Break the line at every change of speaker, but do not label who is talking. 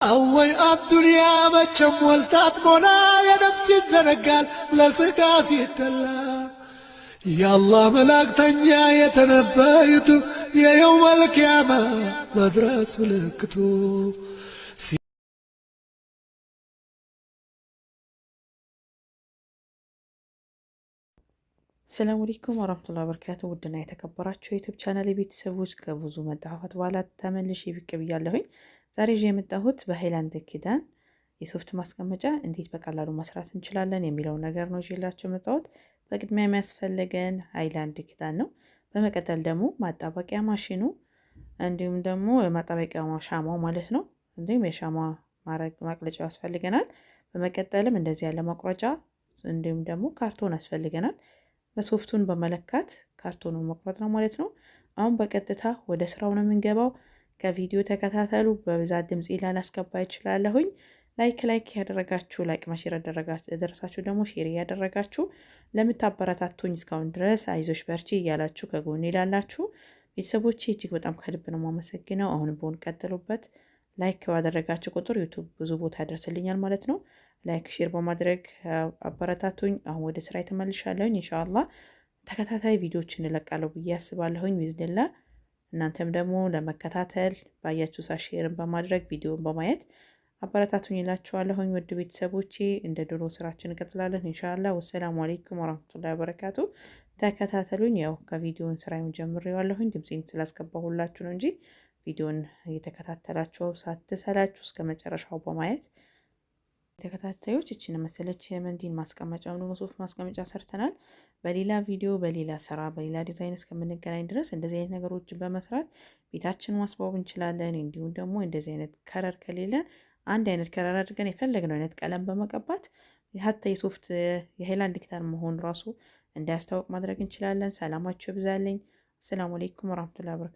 أوي الدنيا بتشم والتات مولا يا نفسي الزنقال لسقاسي التلا يا الله ملاك تنيا يتنبايت يا يوم القيامة مدرس ملكتو.
السلام عليكم ورحمة الله وبركاته. ودنا የተከበራችሁ የዩቲዩብ ቻናል ቤተሰቦች ከብዙ መጣፋት በኋላ ተመልሼ ብቅ ብያለሁኝ። ዛሬ ይዤ የመጣሁት በሃይላንድ ክዳን የሶፍት ማስቀመጫ እንዴት በቀላሉ መስራት እንችላለን የሚለው ነገር ነው ይዤላችሁ የመጣሁት። በቅድሚያ የሚያስፈልገን ሃይላንድ ክዳን ነው። በመቀጠል ደግሞ ማጣበቂያ ማሽኑ እንዲሁም ደግሞ የማጣበቂያ ሻማው ማለት ነው። እንዲሁም የሻማ ማቅለጫው ያስፈልገናል። በመቀጠልም እንደዚህ ያለ መቁረጫ እንዲሁም ደግሞ ካርቶን ያስፈልገናል። በሶፍቱን በመለካት ካርቶኑን መቁረጥ ነው ማለት ነው። አሁን በቀጥታ ወደ ስራው ነው የምንገባው። ከቪዲዮ ተከታተሉ። በብዛት ድምጽ ላላስገባ ይችላለሁኝ። ላይክ ያደረጋችሁ ላይክ ማሽር ያደረሳችሁ ደግሞ ሼር ያደረጋችሁ ለምታበረታቱኝ እስካሁን ድረስ አይዞሽ በርቺ እያላችሁ ከጎኔ ላላችሁ ቤተሰቦቼ እጅግ በጣም ከልብ ነው የማመሰግነው። አሁን በሆን ቀጥሉበት። ላይክ ባደረጋችሁ ቁጥር ዩቲዩብ ብዙ ቦታ ያደርስልኛል ማለት ነው። ላይክ ሼር በማድረግ አበረታቱኝ። አሁን ወደ ስራ ተመልሻለሁኝ። ኢንሻአላህ ተከታታይ ቪዲዮዎችን እለቃለሁ ብዬ አስባለሁኝ ቢዝኒላህ። እናንተም ደግሞ ለመከታተል ባያችሁ ሼርን በማድረግ ቪዲዮን በማየት አበረታቱኝ እላችኋለሁኝ። ውድ ቤተሰቦቼ እንደ ድሮ ስራችን እንቀጥላለን ኢንሻአላህ። ወሰላሙ አለይኩም ወራህመቱላሂ ወበረካቱ። ተከታተሉኝ። ያው ከቪዲዮን ስራውን ጀምሬዋለሁኝ ድምጼን ስላስገባሁላችሁ ነው እንጂ ቪዲዮን እየተከታተላችሁ ሳትሰላችሁ እስከ መጨረሻው በማየት ተከታታዮች እቺን መሰለች የመንዲን ማስቀመጫ ነው ሶፍት ማስቀመጫ ሰርተናል። በሌላ ቪዲዮ በሌላ ስራ በሌላ ዲዛይን እስከምንገናኝ ድረስ እንደዚህ አይነት ነገሮችን በመስራት ቤታችን ማስዋብ እንችላለን። እንዲሁም ደግሞ እንደዚህ አይነት ከለር ከሌለን አንድ አይነት ከለር አድርገን የፈለግነው አይነት ቀለም በመቀባት ሀታ የሶፍት የሃይላንድ ክዳን መሆን ራሱ እንዳያስታውቅ ማድረግ እንችላለን። ሰላማችሁ ይብዛልኝ። ሰላም አለይኩም ወራህመቱላሂ ወበረካቱ።